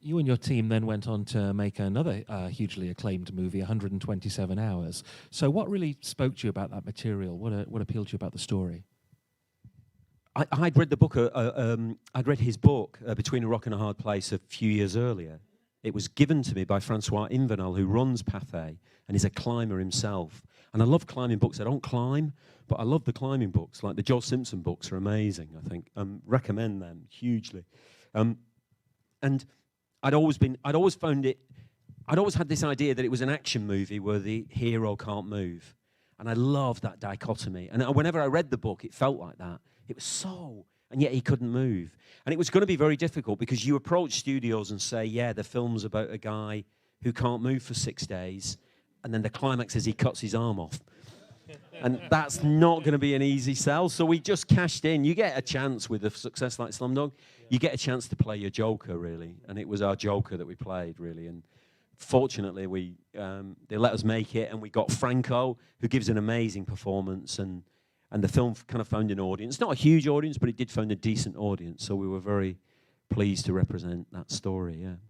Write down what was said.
You and your team then went on to make another hugely acclaimed movie, 127 Hours. So what really spoke to you about that material? What appealed to you about the story? I'd read the book, I'd read his book, Between a Rock and a Hard Place, a few years earlier. It was given to me by Francois Invenal, who runs Pathé and is a climber himself. And I love climbing books. I don't climb, but I love the climbing books. Like the Joel Simpson books are amazing, I think. Recommend them hugely. And I'd always had this idea that it was an action movie where the hero can't move. And I loved that dichotomy. And whenever I read the book, it felt like that. It was so, and yet he couldn't move. And it was going to be very difficult because you approach studios and say, yeah, the film's about a guy who can't move for 6 days, and then the climax is he cuts his arm off. And that's not going to be an easy sell. So we just cashed in. You get a chance with a success like Slumdog. You get a chance to play your Joker, really. And it was our Joker that we played, really. And fortunately, they let us make it, and we got Franco, who gives an amazing performance, and the film kind of found an audience. Not a huge audience, but it did find a decent audience, so we were very pleased to represent that story, yeah.